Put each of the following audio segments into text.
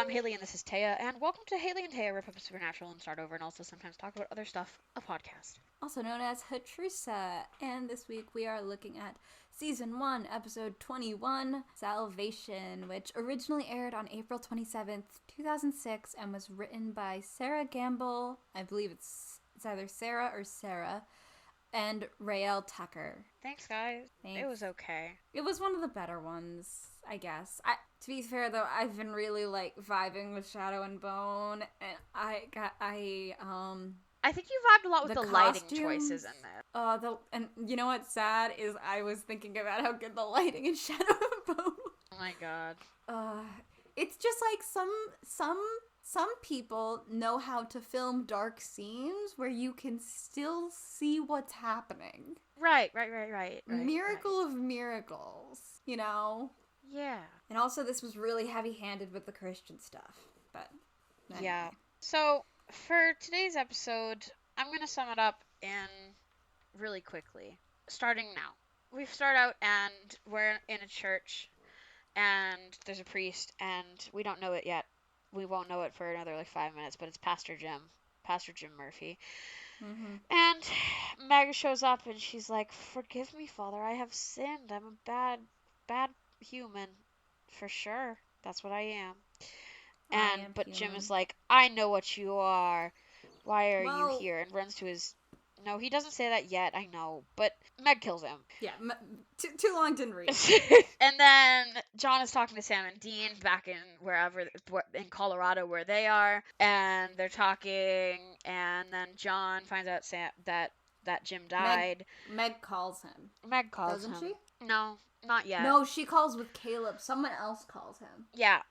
I'm Haley and this is Taya, and welcome to Haley and Taya Rip Up Supernatural and Start Over and also sometimes talk about other stuff, a podcast. Also known as HATRUSA, and this week we are looking at Season 1, Episode 21, Salvation, which originally aired on April 27th, 2006, and was written by Sarah Gamble, I believe it's either Sarah or Sarah, and Rael Tucker. Thanks, guys. Thanks. It was okay. It was one of the better ones, I guess. To be fair, though, I've been really, vibing with Shadow and Bone, and I think you vibed a lot with the lighting choices in there. And you know what's sad is I was thinking about how good the lighting in Shadow and Bone. Oh my god. It's just like some people know how to film dark scenes where you can still see what's happening. Right. Miracle of miracles, you know? Yeah. And also this was really heavy-handed with the Christian stuff, but anyway. Yeah. So, for today's episode, I'm going to sum it up really quickly. Starting now. We start out and we're in a church and there's a priest and we don't know it yet. We won't know it for another 5 minutes, but it's Pastor Jim Murphy. Mm-hmm. And Meg shows up and she's like, "Forgive me, Father, I have sinned. I'm a bad human. For sure. That's what I am." But Jim is like, "I know what you are. Why are you here?" And runs to his... No, he doesn't say that yet, I know. But Meg kills him. Yeah, too long didn't read. And then John is talking to Sam and Dean back in Colorado where they are. And they're talking. And then John finds out that Jim died. Meg calls him. Meg calls him. Doesn't she? No, not yet. No, she calls with Caleb. Someone else calls him. Yeah.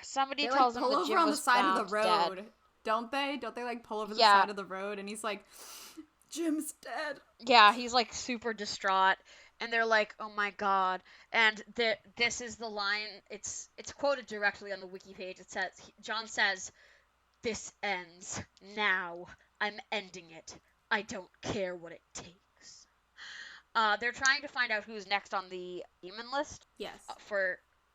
Somebody tells him that Jim on the was side found of the road. dead. Don't they? Don't they pull over the side of the road and he's like, "Jim's dead." Yeah, he's super distraught, and they're like, "Oh my god!" And this is the line. It's quoted directly on the wiki page. It says, John says, "This ends now. I'm ending it. I don't care what it takes." They're trying to find out who's next on the demon list. Yes.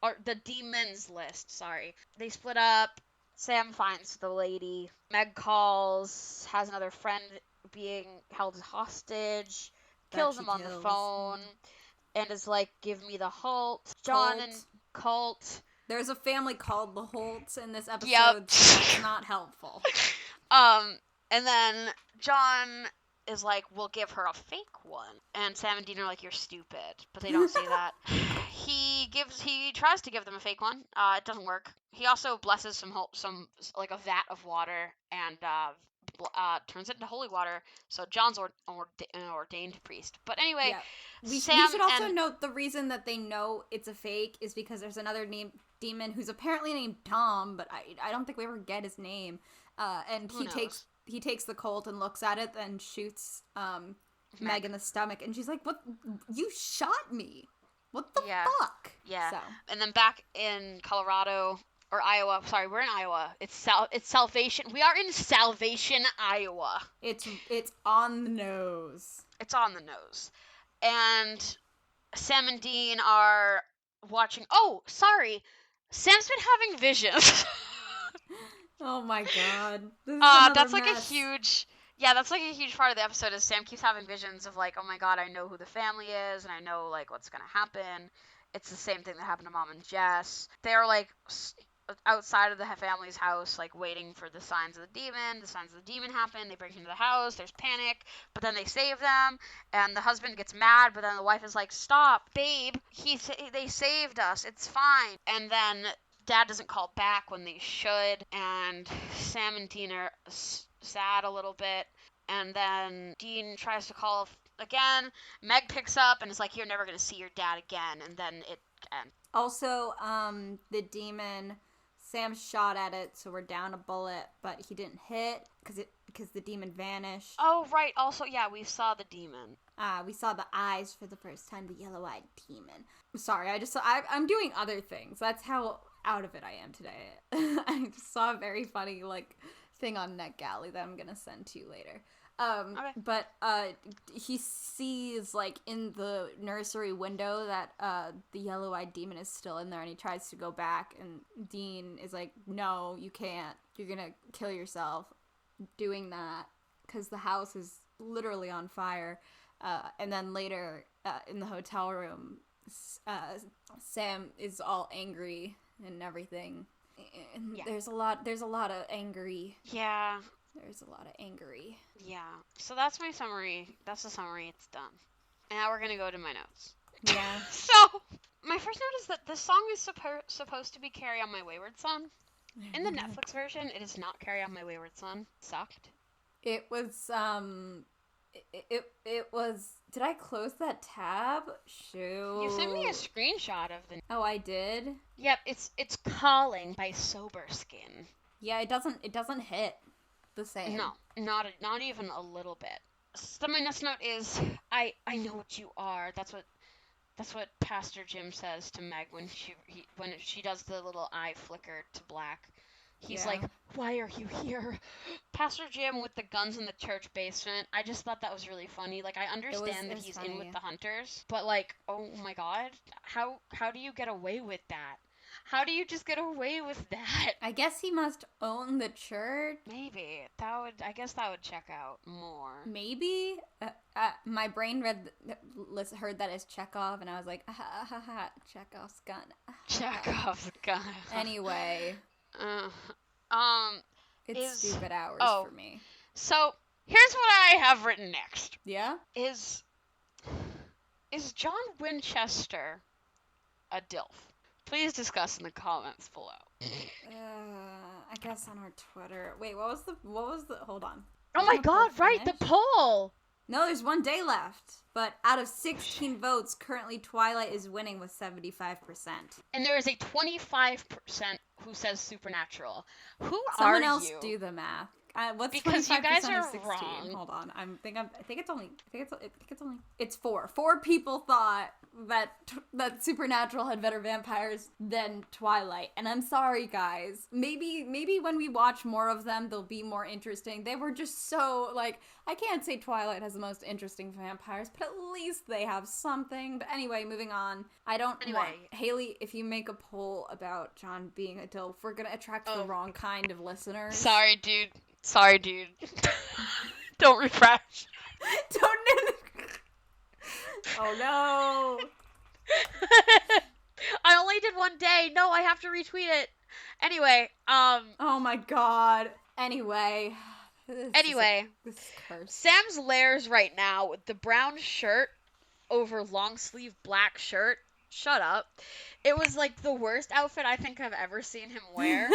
Or the demons list. Sorry. They split up. Sam finds the lady. Meg calls. Has another friend being held hostage, kills him on the phone, and is like, "Give me the Holt." John and Colt. There's a family called the Holts in this episode, yep. So that's not helpful. And then John is like, "We'll give her a fake one." And Sam and Dean are like, "You're stupid," but they don't say that. He tries to give them a fake one. It doesn't work. He also blesses some a vat of water and turns it into holy water. So John's an ordained priest. But anyway, yeah. We Sam should also note the reason that they know it's a fake is because there's another demon who's apparently named Tom, but I don't think we ever get his name. And he takes the Colt and looks at it and shoots Meg in the stomach, and she's like, "What? You shot me? What the fuck?" Yeah. So. And then back in Colorado or Iowa. Sorry, we're in Iowa. It's Salvation. We are in Salvation, Iowa. It's on the nose. It's on the nose. And Sam and Dean are watching. Oh, sorry. Sam's been having visions. Oh my god. That's like a huge... Yeah, that's like a huge part of the episode is Sam keeps having visions of like, "Oh my god, I know who the family is, and I know like what's gonna happen." It's the same thing that happened to Mom and Jess. They're like outside of the family's house, like waiting for the signs of the demon. The signs of the demon happen. They break into the house. There's panic, but then they save them. And the husband gets mad, but then the wife is like, "Stop, babe. They saved us. It's fine." And then Dad doesn't call back when they should, and Sam and Dean are sad a little bit. And then Dean tries to call again. Meg picks up and is like, "You're never gonna see your dad again." And then it ends. Also, the demon, Sam shot at it, so we're down a bullet, but he didn't hit because the demon vanished. Oh, right. Also, yeah, we saw the demon. We saw the eyes for the first time, the yellow-eyed demon. Sorry, I'm doing other things. That's how out of it I am today. I just saw a very funny, thing on NetGalley that I'm gonna send to you later. Okay. But he sees like in the nursery window that the yellow-eyed demon is still in there, and he tries to go back, and Dean is like, "No, you can't. You're gonna kill yourself doing that because the house is literally on fire." And then later in the hotel room, Sam is all angry and everything. And Yeah. there's a lot of angry. Yeah. There's a lot of angry. Yeah. So that's my summary. That's the summary. It's done. And now we're gonna go to my notes. Yeah. So my first note is that the song is supposed to be "Carry On My Wayward Son." In the Netflix version, it is not "Carry On My Wayward Son." Sucked. It was it was. Did I close that tab? Shoot. You sent me a screenshot of the. Oh, I did. Yep, it's "Calling" by Sober Skin. Yeah, it doesn't hit the same. No, not even a little bit. So my next note is I know what you are. That's what Pastor Jim says to Meg when she does the little eye flicker to black. He's Yeah. like, "Why are you here?" Pastor Jim with the guns in the church basement. I just thought that was really funny. Like, I understand that was he's funny. in with the hunters, but like, oh my god, how do you get away with that? How do you just get away with that? I guess he must own the church. Maybe I guess that would check out more. Maybe. My brain heard that as Chekhov, and I was like, ha ha ha, Chekhov's gun. Chekhov's gun. Anyway, it's is stupid hours for me. So here's what I have written next. Yeah. Is John Winchester a DILF? Please discuss in the comments below. I guess on our Twitter. Wait, what was the? Hold on. Oh my god! Right, the poll. No, there's one day left. But out of 16 votes, currently Twilight is winning with 75%. And there is a 25% who says Supernatural. Who Someone are else you? do the math. What's because 25% you guys are of 16? wrong. Hold on. I think it's 4. 4 people thought that Supernatural had better vampires than Twilight. And I'm sorry, guys. Maybe when we watch more of them, they'll be more interesting. They were just so, like, I can't say Twilight has the most interesting vampires, but at least they have something. But anyway, moving on. I don't want... Haley, if you make a poll about John being a DILF, we're gonna attract the wrong kind of listeners. Sorry, dude. Don't refresh. Don't... Oh, no. I only did one day. No, I have to retweet it. Anyway, Oh my god. Anyway. This is cursed. Sam's lairs right now with the brown shirt over long sleeve black shirt. Shut up. It was like the worst outfit I think I've ever seen him wear.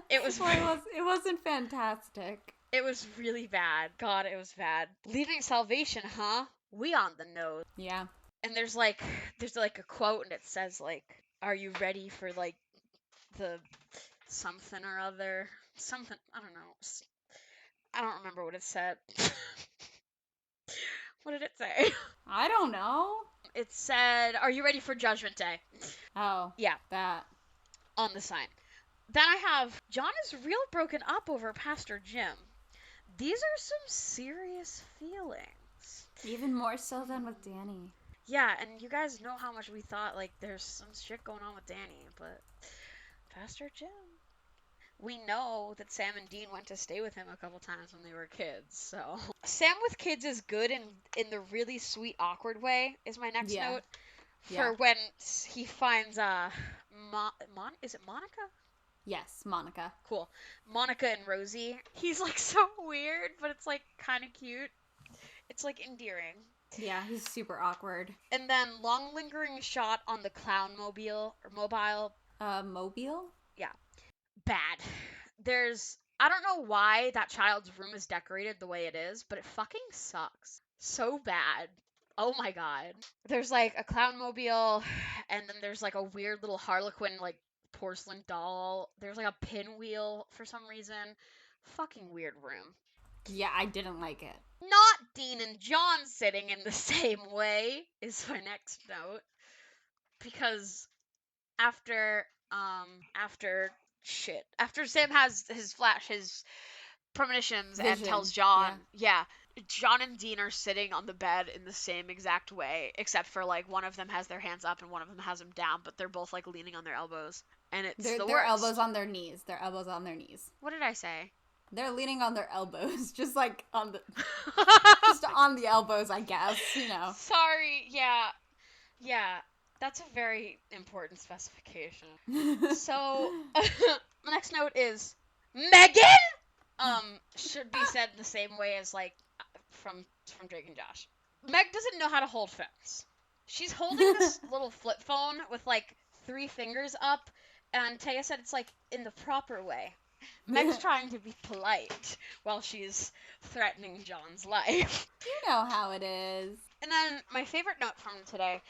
It wasn't fantastic. It was really bad. God, it was bad. Leaving Salvation, huh? We on the nose. Yeah. And there's like a quote, and it says like, "Are you ready for like the something or other? Something, I don't know. I don't remember what it said." What did it say? I don't know. It said, "Are you ready for Judgment Day?" Oh. Yeah. That. On the sign. Then I have, John is real broken up over Pastor Jim. These are some serious feelings. Even more so than with Danny. Yeah, and you guys know how much we thought, like, there's some shit going on with Danny, but Pastor Jim. We know that Sam and Dean went to stay with him a couple times when they were kids, so. Sam with kids is good in the really sweet, awkward way, is my next note. For when he finds, is it Monica? Yes, Monica. Cool. Monica and Rosie. He's, like, so weird, but it's, like, kind of cute. It's, like, endearing. Yeah, he's super awkward. And then long lingering shot on the clown mobile. Mobile? Yeah. Bad. I don't know why that child's room is decorated the way it is, but it fucking sucks. So bad. Oh my god. There's like a clown mobile, and then there's like a weird little Harlequin like porcelain doll. There's like a pinwheel for some reason. Fucking weird room. Yeah, I didn't like it. Not Dean and John sitting in the same way is my next note. Because after Sam has his premonitions and Vision. tells John, yeah, John and Dean are sitting on the bed in the same exact way, except for like one of them has their hands up and one of them has them down, but they're both like leaning on their elbows, and it's the Their worst. elbows on their knees. Their elbows on their knees. What did I say? They're leaning on their elbows, just like on the, just on the elbows, I guess. You know. Sorry. Yeah. That's a very important specification. So, the next note is Megan. Should be said the same way as like from Drake and Josh. Meg doesn't know how to hold phones. She's holding this little flip phone with like 3 fingers up, and Taya said it's like in the proper way. Meg's trying to be polite while she's threatening John's life. You know how it is. And then my favorite note from today,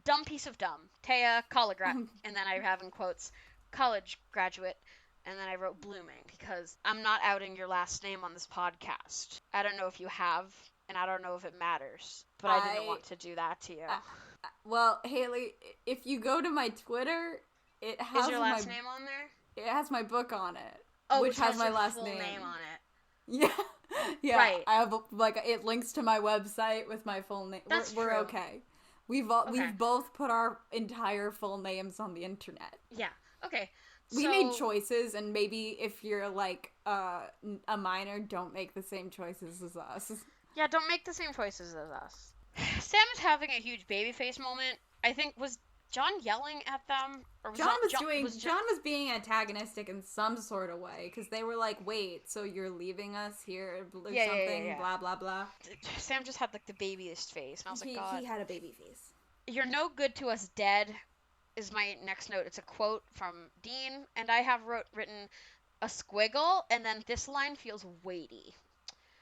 dumb piece of dumb. Taya, college and then I have in quotes, college graduate, and then I wrote blooming because I'm not outing your last name on this podcast. I don't know if you have, and I don't know if it matters, but I didn't want to do that to you. Well, Haley, if you go to my Twitter, it has Is your last name on there? It has my book on it. Oh, which has my last full name on it. Yeah. Right. I have like it links to my website with my full name. We're true. okay. We've both put our entire full names on the internet. Yeah. Okay. We made choices, and maybe if you're like a minor, don't make the same choices as us. Yeah, don't make the same choices as us. Sam is having a huge babyface moment. I think was John yelling at them, or was John was being antagonistic in some sort of way because they were like, "Wait, so you're leaving us here or something?" Yeah. Blah blah blah. Sam just had like the babyest face, and I was like, "God, he had a baby face." You're no good to us, dead. Is my next note. It's a quote from Dean, and I have written a squiggle, and then this line feels weighty.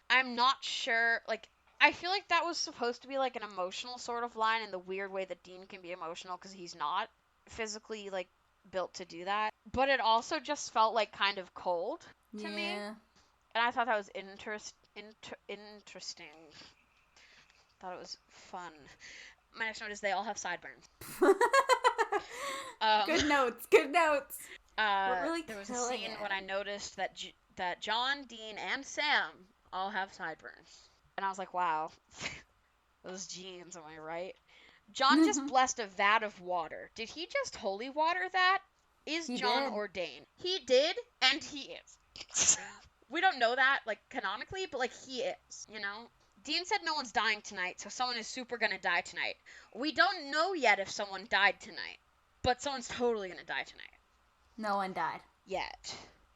I'm not sure, like, I feel like that was supposed to be like an emotional sort of line in the weird way that Dean can be emotional because he's not physically like built to do that. But it also just felt like kind of cold to me. And I thought that was interesting. Thought it was fun. My next note is they all have sideburns. Good notes. Really there was a scene when I noticed that John, Dean, and Sam all have sideburns. And I was like, wow, those genes, am I right? John just blessed a vat of water. Did he just holy water that? Is John ordained? He did, and he is. We don't know that, like, canonically, but, like, he is, you know? Dean said no one's dying tonight, so someone is super gonna die tonight. We don't know yet if someone died tonight, but someone's totally gonna die tonight. No one died. Yet.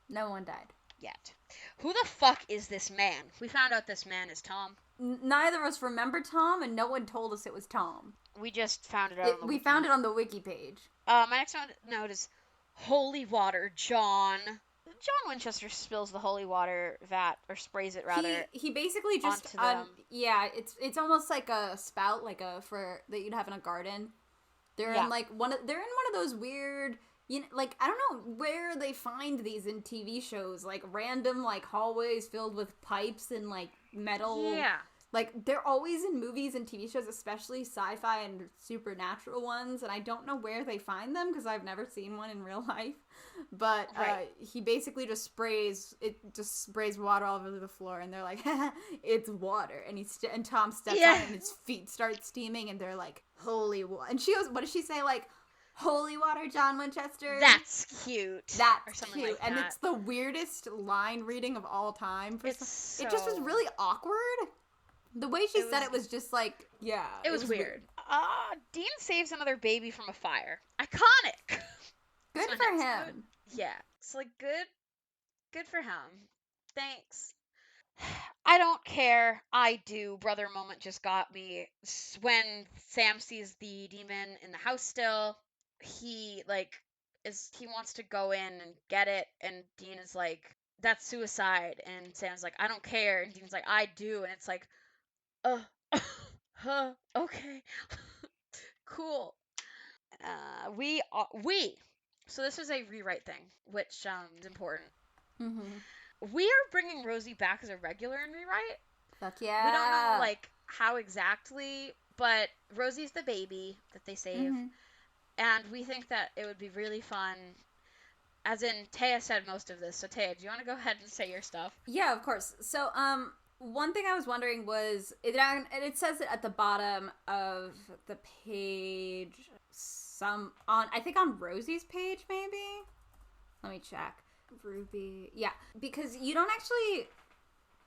No one died. Yet. Who the fuck is this man? We found out this man is Tom. Neither of us remember Tom, and no one told us it was Tom. We just found it out on the wiki. We found it on the wiki page. My next note is holy water, John. John Winchester spills the holy water vat, or sprays it rather. He basically just it's almost like a spout, like that you'd have in a garden. They're in one of those weird, you know, like I don't know where they find these in TV shows, like random like hallways filled with pipes and like metal. Yeah. Like, they're always in movies and TV shows, especially sci-fi and supernatural ones, and I don't know where they find them, because I've never seen one in real life. But he basically just sprays water all over the floor, and they're like, it's water. And and Tom steps out, and his feet start steaming, and they're like, holy water. And she goes, what does she say, like, holy water, John Winchester? That's cute. That's cute. Like that. And it's the weirdest line reading of all time. It just was really awkward. The way she said it was just like, yeah. It was weird. Dean saves another baby from a fire. Iconic. Good for him. Yeah. It's like good for him. Thanks. I don't care. I do. Brother moment just got me. When Sam sees the demon in the house still, he wants to go in and get it, and Dean is like, that's suicide, and Sam's like, I don't care, and Dean's like, I do, and it's like, okay. Cool. So this is a rewrite thing, which is important. Mm-hmm. We are bringing Rosie back as a regular in rewrite. Fuck yeah. We don't know, like, how exactly, but Rosie's the baby that they save. Mm-hmm. And we think that it would be really fun As in, Taya said most of this. So, Taya, do you want to go ahead and say your stuff? Yeah, of course. So, one thing I was wondering was, it says it at the bottom of the page, I think on Rosie's page, maybe? Let me check. Ruby. Yeah, because you don't actually,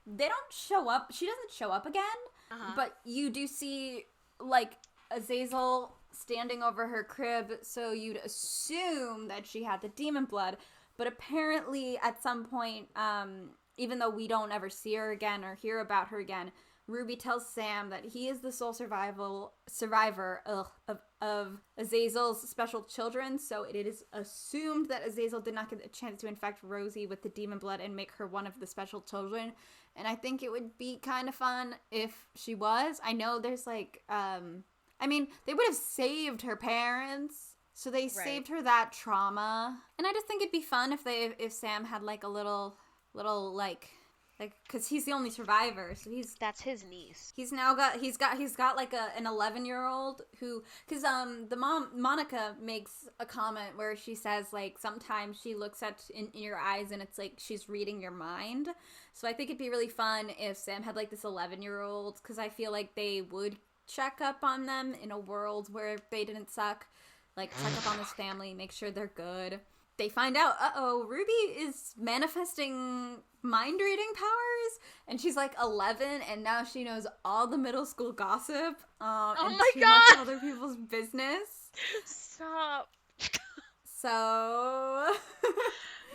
they don't show up, she doesn't show up again, but you do see, like, Azazel standing over her crib, so you'd assume that she had the demon blood, but apparently at some point, even though we don't ever see her again or hear about her again, Ruby tells Sam that he is the sole survivor of Azazel's special children, so it is assumed that Azazel did not get a chance to infect Rosie with the demon blood and make her one of the special children, and I think it would be kind of fun if she was. I know there's like, I mean, they would have saved her parents, so they saved her that trauma, and I just think it'd be fun if Sam had like a little like, because he's the only survivor, so that's his niece. He's got like an 11-year-old who, because the mom Monica makes a comment where she says like sometimes she looks in your eyes and it's like she's reading your mind. So I think it'd be really fun if Sam had like this 11-year-old, because I feel like they would check up on them in a world where they didn't suck, like check up on this family, make sure they're good. They find out, Ruby is manifesting mind reading powers, and she's like 11, and now she knows all the middle school gossip, and too much other people's business. Stop. So,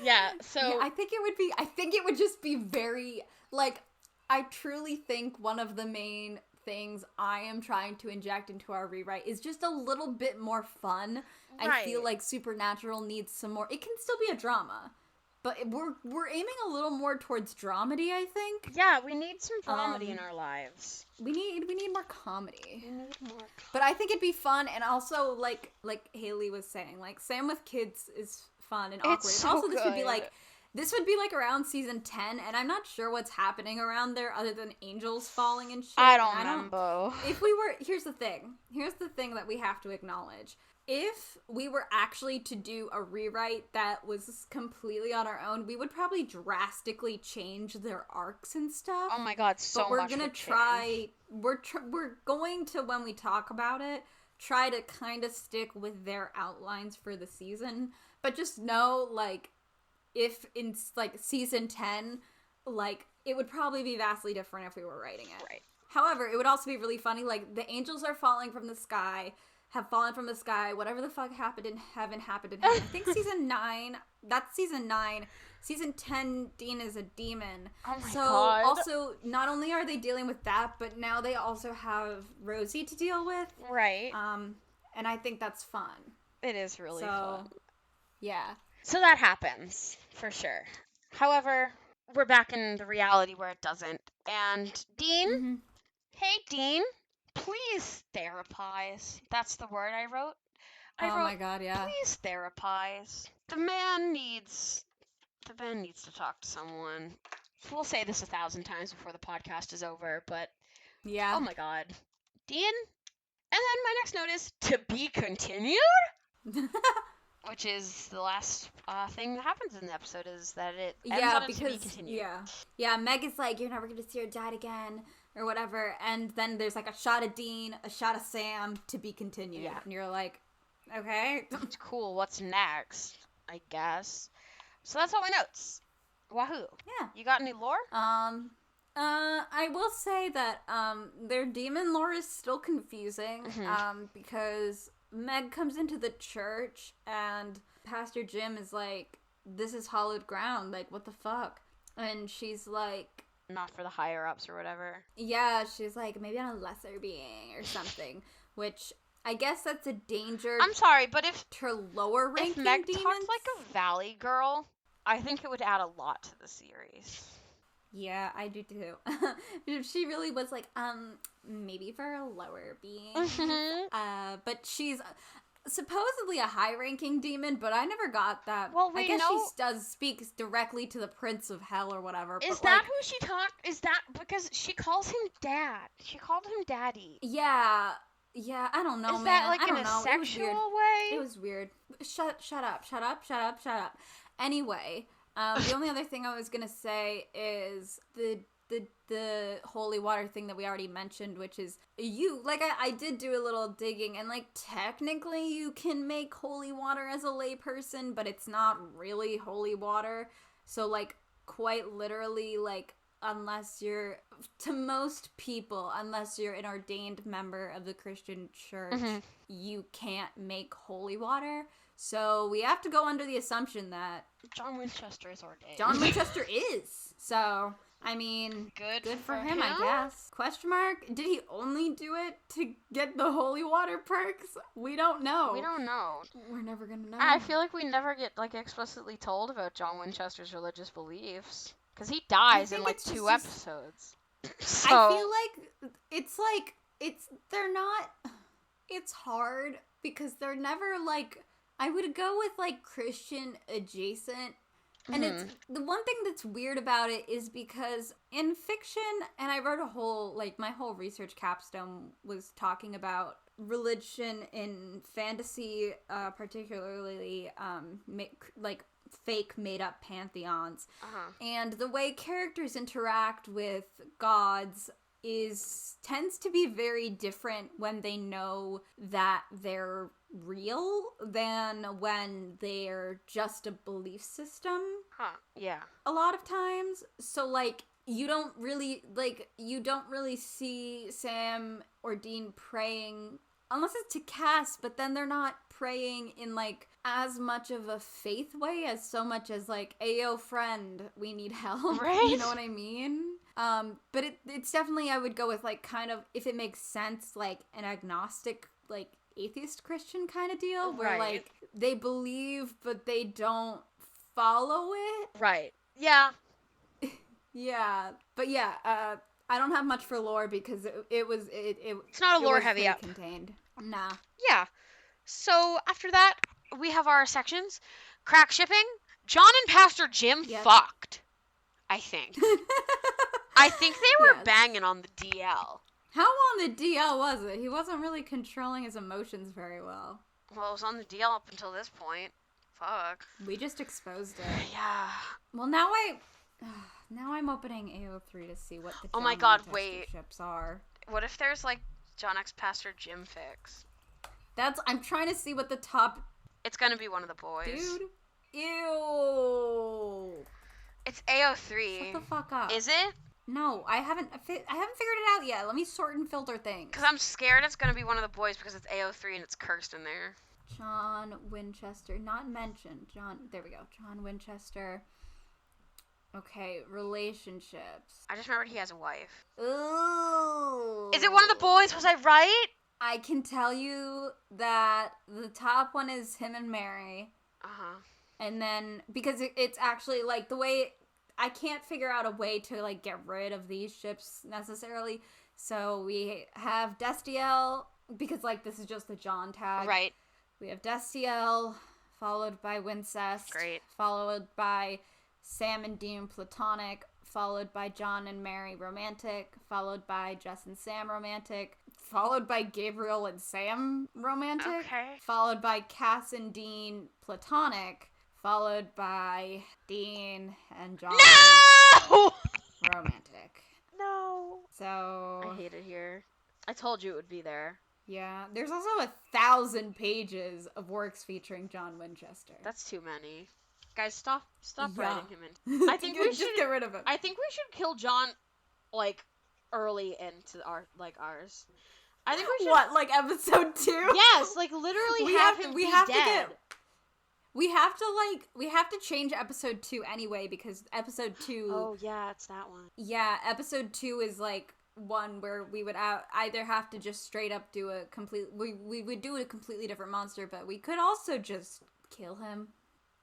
yeah. I think it would just be very, like, I truly think one of the main things I am trying to inject into our rewrite is just a little bit more fun. Right. I feel like Supernatural needs some more. It can still be a drama, but we're aiming a little more towards dramedy, I think. Yeah, we need some dramedy in our lives. We need more comedy. We need more. But I think it'd be fun, and also like Haley was saying, like Sam with kids is fun and awkward. So and also good. This would be like around season 10, and I'm not sure what's happening around there other than angels falling and shit. I don't remember. Here's the thing that we have to acknowledge. If we were actually to do a rewrite that was completely on our own, we would probably drastically change their arcs and stuff. Oh my god, so much. But we're gonna try. We're going to, when we talk about it, try to kind of stick with their outlines for the season. But just know, like, if in like season 10, like, it would probably be vastly different if we were writing it. Right. However, it would also be really funny. Like, the angels are falling from the sky. Have fallen from the sky. Whatever the fuck happened in heaven happened in heaven. I think season 9. That's season 9. Season 10, Dean is a demon. Oh my god. So also, not only are they dealing with that, but now they also have Rosie to deal with. Right. And I think that's fun. It is really fun. Yeah. So that happens for sure. However, we're back in the reality where it doesn't. And Dean, Hey Dean. Please therapize. That's the word I wrote. Oh my god, yeah. Please therapize. The man needs to talk to someone. We'll say this 1,000 times before the podcast is over, but yeah. Oh my god. Dean? And then my next note is to be continued? Which is the last thing that happens in the episode, is that it ends on to be continued. Yeah, Meg is like, you're never going to see her dad again, or whatever, and then there's like a shot of Dean, a shot of Sam, to be continued. Yeah. And you're like, okay. It's cool, what's next, I guess. So that's all my notes. Wahoo. Yeah. You got any lore? I will say that, their demon lore is still confusing, because Meg comes into the church, and Pastor Jim is like, this is hallowed ground, like, what the fuck? And she's like, not for the higher-ups or whatever. Yeah, she's like, maybe on a lesser being or something, which I guess that's a danger. I'm sorry, but if to lower ranking if Meg demons talked like a valley girl, I think it would add a lot to the series. Yeah, I do too. If she really was like, maybe for a lower being. But she's supposedly a high-ranking demon, but I never got that. Well, I guess she does speak directly to the Prince of Hell or whatever. Is that who she talked? Is that because she calls him Dad? She called him Daddy. Yeah, Yeah, I don't know, Is man. that, like, I in don't a know. sexual It way? was weird. Shut up. Anyway, the only other thing I was gonna say is the holy water thing that we already mentioned, which is I did do a little digging, and like technically you can make holy water as a layperson, but it's not really holy water. So like quite literally, like unless you're to most people, unless you're an ordained member of the Christian church, Mm-hmm. you can't make holy water. So we have to go under the assumption that John Winchester is ordained. John Winchester is. So, I mean, Good for for him, I him? guess. Question mark? Did he only do it to get the holy water perks? We don't know. We don't know. We're never gonna know. I feel like we never get, like, explicitly told about John Winchester's religious beliefs. Because he dies in, like, 2 episodes. So... I feel they're not, it's hard because they're never, like, I would go with, like, Christian adjacent. And it's the one thing that's weird about it is because in fiction, and I wrote my whole research capstone was talking about religion in fantasy, particularly fake made up pantheons. And the way characters interact with gods tends to be very different when they know that they're real than when they're just a belief system. Yeah. A lot of times. So like you don't really see Sam or Dean praying unless it's to Cass, but then they're not praying in like as much of a faith way as so much as like, ayo friend, we need help. Right? You know what I mean? But it's definitely, I would go with like kind of, if it makes sense, like an agnostic, like atheist Christian kind of deal where like they believe but they don't follow it. Right. Yeah. Yeah. But yeah, I don't have much for lore because it's not a lore heavy up. Contained. Nah. Yeah. So after that, we have our sections. Crack shipping. John and Pastor Jim fucked. I think. I think they were banging on the DL. How on the DL was it? He wasn't really controlling his emotions very well. Well, it was on the DL up until this point. Fuck. We just exposed it. Yeah. Well, now I'm opening AO3 to see what the oh my god, ships are. What if there's like John X Pastor Jim fix? I'm trying to see what the top. It's gonna be one of the boys. Dude. Ew. It's AO3. Shut the fuck up. Is it? No, I haven't figured it out yet. Let me sort and filter things. Because I'm scared it's going to be one of the boys because it's AO3 and it's cursed in there. John Winchester. Not mentioned. There we go. John Winchester. Okay, relationships. I just remembered he has a wife. Ooh. Is it one of the boys? Was I right? I can tell you that the top one is him and Mary. Uh-huh. And then, because it's actually, like, the way... I can't figure out a way to, like, get rid of these ships necessarily. So we have Destiel, because, like, this is just the John tag. Right. We have Destiel, followed by Wincest. Great. Followed by Sam and Dean platonic. Followed by John and Mary romantic. Followed by Jess and Sam romantic. Followed by Gabriel and Sam romantic. Okay. Followed by Cass and Dean platonic. Followed by Dean and John. No! Romantic. No. So... I hate it here. I told you it would be there. Yeah. There's also 1,000 pages of works featuring John Winchester. That's too many. Guys, stop writing him in. I think we should just get rid of him. I think we should kill John, like, early into ours. I think we should... What, like episode 2? Yes, like, literally have him be dead. We have to change episode 2 anyway, because episode 2... Oh, yeah, it's that one. Yeah, episode 2 is, like, one where we would either have to just straight up do a complete... We would do a completely different monster, but we could also just kill him.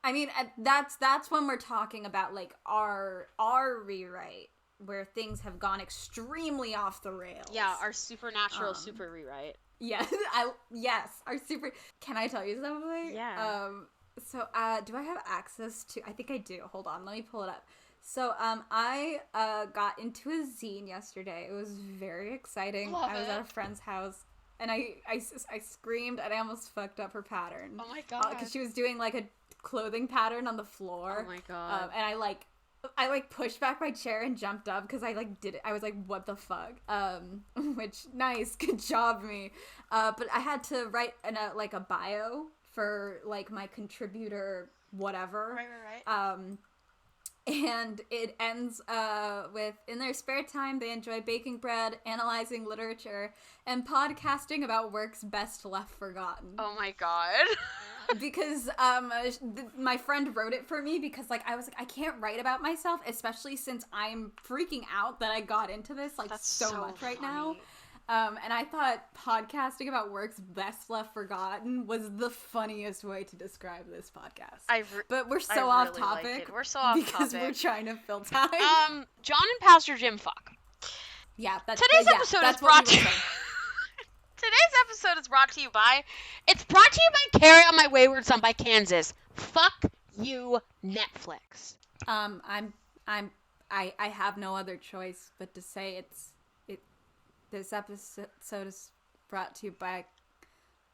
I mean, that's when we're talking about, like, our rewrite, where things have gone extremely off the rails. Yeah, our supernatural super rewrite. Yeah, yes, our super... Can I tell you something? Yeah. So, do I have access to... I think I do. Hold on. Let me pull it up. So, I got into a zine yesterday. It was very exciting. I was at a friend's house, and I screamed and I almost fucked up her pattern. Oh my god. Because she was doing like a clothing pattern on the floor. Oh my god. And I pushed back my chair and jumped up because I did it. I was like, what the fuck? Which, nice, good job, me. But I had to write a bio for like my contributor whatever. Right. And it ends with, in their spare time, they enjoy baking bread, analyzing literature, and podcasting about works best left forgotten. Oh my god. Because my friend wrote it for me because I was like, I can't write about myself, especially since I'm freaking out that I got into this That's so much funny. right now. And I thought podcasting about works best left forgotten was the funniest way to describe this podcast. But we're so off topic. We're so off because topic. we're trying to fill time. John and Pastor Jim fuck. Yeah, Today's episode is brought to you. Today's episode is brought to you by. It's brought to you by "Carry On My Wayward Son" by Kansas. Fuck you, Netflix. I have no other choice but to say this episode is brought to you by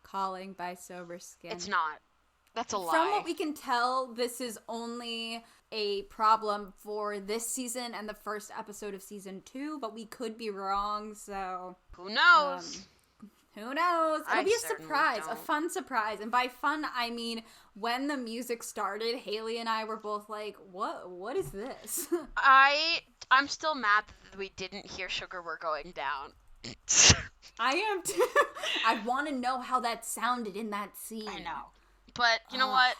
Calling by Sober Skin. It's not. That's a lie. From what we can tell, this is only a problem for this season and the first episode of season 2, but we could be wrong, so who knows? Who knows? It'll be a surprise, don't. a fun surprise. And by fun, I mean when the music started, Haley and I were both like, what is this? I'm still mad that we didn't hear "Sugar We're Going Down." I am too. I want to know how that sounded in that scene. I know. But you know what?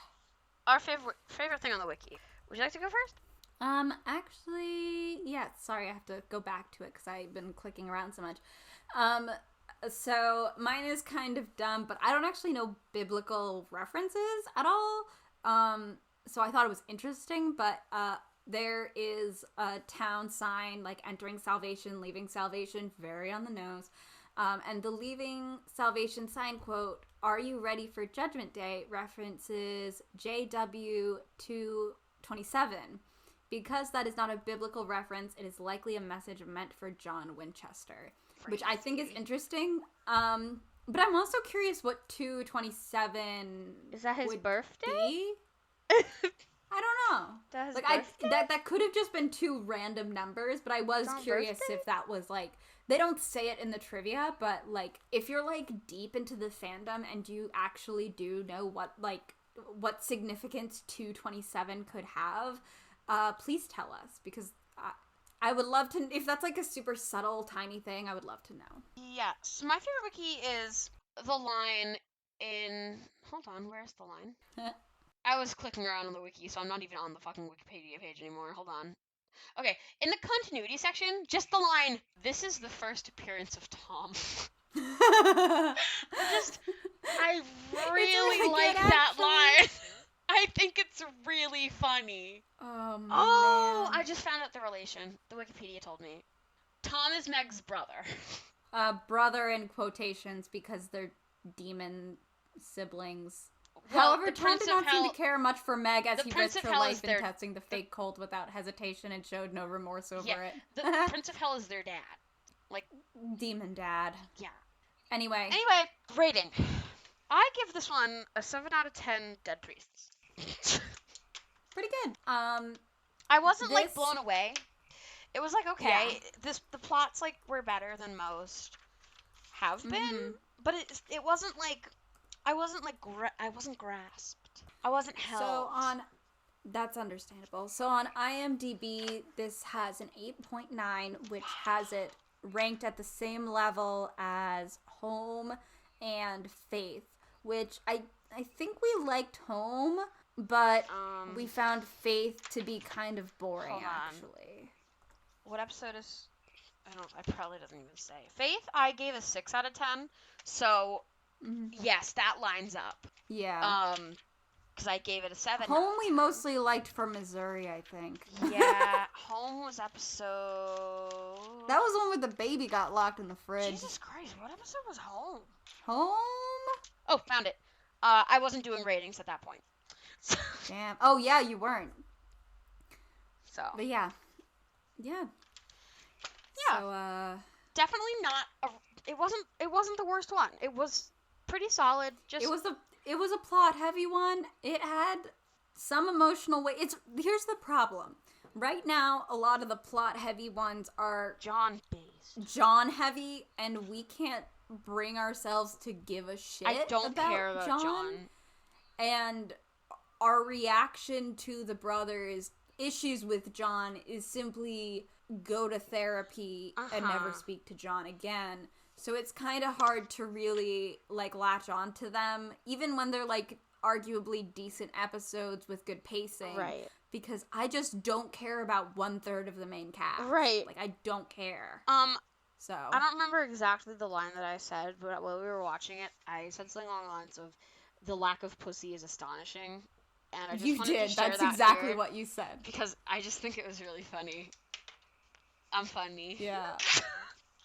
Our favorite thing on the wiki. Would you like to go first? Actually, yeah. Sorry, I have to go back to it because I've been clicking around so much. So mine is kind of dumb, but I don't actually know biblical references at all. So I thought it was interesting, but there is a town sign like entering salvation, leaving salvation, very on the nose. And the leaving salvation sign quote, "Are you ready for Judgment Day?" references JW 2:27. Because that is not a biblical reference, it is likely a message meant for John Winchester. Crazy. Which I think is interesting. But I'm also curious what 2:27 is that his birthday? Be? I don't know. That could have just been 2 random numbers, but I was curious if that was they don't say it in the trivia, but if you're deep into the fandom and you actually do know what significance 2:27 could have, please tell us, because I would love to, if that's a super subtle, tiny thing, I would love to know. Yes. My favorite wiki is the line in... Hold on, where's the line? I was clicking around on the wiki, so I'm not even on the fucking Wikipedia page anymore. Hold on. Okay, in the continuity section, just the line, "This is the first appearance of Tom." I really like that line. I think it's really funny. Oh, man. Oh, I just found out the relation. The Wikipedia told me. Tom is Meg's brother. Brother in quotations because they're demon siblings. Well, however, Tom did not seem to care much for Meg as he risked her life in testing the fake cold without hesitation and showed no remorse over it. The Prince of Hell is their dad. Demon dad. Yeah. Anyway, rating. I give this one a 7 out of 10 dead priests. Pretty good. I wasn't blown away. It was okay. Yeah. The plots were better than most have been, but it wasn't I wasn't grasped. I wasn't held. That's understandable. So on IMDb, this has an 8.9, which has it ranked at the same level as Home and Faith, which I think we liked Home, but we found Faith to be kind of boring, actually. What episode is... I probably doesn't even say. Faith, I gave a 6 out of 10, so yes, that lines up. Yeah. Because I gave it a 7. Home we mostly liked for Missouri, I think. Yeah, Home was episode... That was the one where the baby got locked in the fridge. Jesus Christ, what episode was Home? Home? Oh, found it. I wasn't doing ratings at that point. Damn. Oh, yeah, you weren't. So. But yeah. Yeah. Yeah. So, definitely not it wasn't the worst one. It was pretty solid. Just it was a plot heavy one. It had some emotional weight. Here's the problem. Right now, a lot of the plot heavy ones are John based. John heavy, and we can't bring ourselves to give a shit. I don't care about John. And our reaction to the brothers' issues with John is simply go to therapy and never speak to John again. So it's kind of hard to really, like, latch onto them, even when they're, like, arguably decent episodes with good pacing. Right. Because I just don't care about 1/3 of the main cast. Right. Like, I don't care. So I don't remember exactly the line that I said, but while we were watching it, I said something along the lines of, "The lack of pussy is astonishing," and I just wanted to share That's that exactly here what you said. because I just think it was really funny. I'm funny. Yeah.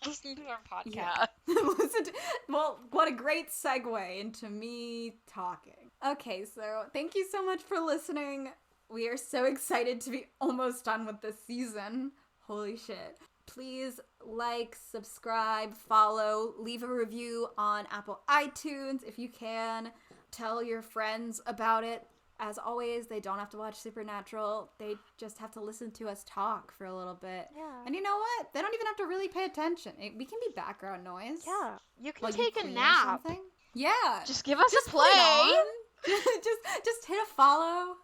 Listen to our podcast. Yeah. Well, what a great segue into me talking. Okay, so thank you so much for listening. We are so excited to be almost done with this season. Holy shit. Please like, subscribe, follow, leave a review on Apple iTunes if you can. Tell your friends about it. As always, they don't have to watch Supernatural. They just have to listen to us talk for a little bit. Yeah. And you know what? They don't even have to really pay attention. We can be background noise. Yeah. You can While take you a clean or nap. something. Yeah. Just give us Just a put it play. on. just hit a follow.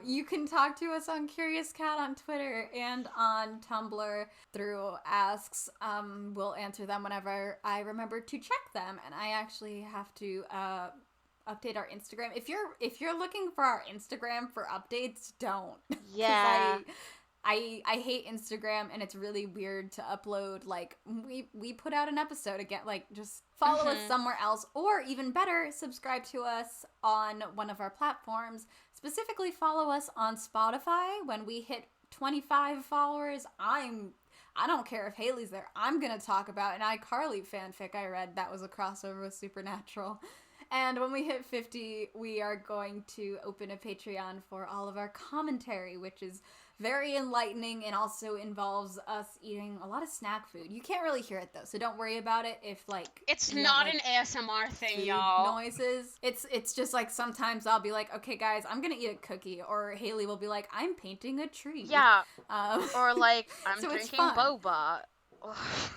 You can talk to us on Curious Cat on Twitter and on Tumblr through asks. We'll answer them whenever I remember to check them, and I actually have to update our Instagram. If you're looking for our Instagram for updates, don't. Yeah. I hate Instagram, and it's really weird to upload. Like, we put out an episode again. Like, just follow us somewhere else, or even better, subscribe to us on one of our platforms. Specifically, follow us on Spotify. When we hit 25 followers, I don't care if Haley's there. I'm gonna talk about an iCarly fanfic I read that was a crossover with Supernatural. And when we hit 50, we are going to open a Patreon for all of our commentary, which is very enlightening and also involves us eating a lot of snack food. You can't really hear it, though, so don't worry about it if, like... It's not an ASMR thing, y'all. Noises. It's just, like, sometimes I'll be like, okay, guys, I'm gonna eat a cookie. Or Haley will be like, I'm painting a tree. Yeah. Or, like, I'm so drinking boba.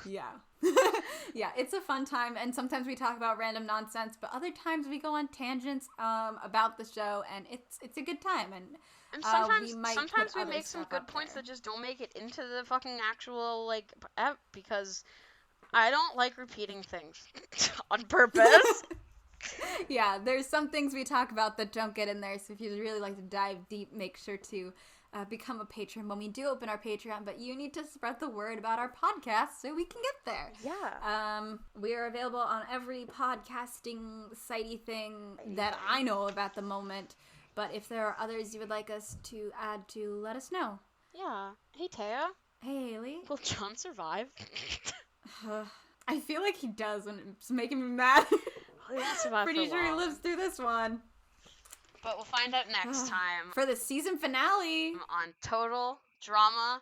Yeah. Yeah, it's a fun time, and sometimes we talk about random nonsense, but other times we go on tangents about the show, and it's a good time. And sometimes we other make some stuff good up points there. that just don't make it into the fucking actual, like, ep, because I don't like repeating things on purpose. Yeah, there's some things we talk about that don't get in there, so if you'd really like to dive deep, make sure to become a patron when we do open our Patreon, but you need to spread the word about our podcast so we can get there. Yeah. We are available on every podcasting sitey thing that I know of at the moment, but if there are others you would like us to add to, let us know. Yeah. Hey, Taya. Hey, Haley. Will John survive? I feel like he does, and it's making me mad. He won't survive. Pretty sure he lives through this one. But we'll find out next time. For the season finale. On Total Drama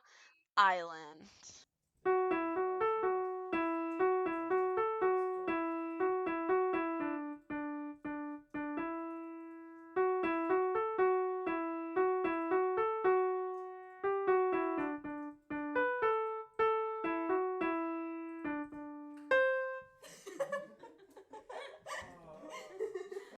Island.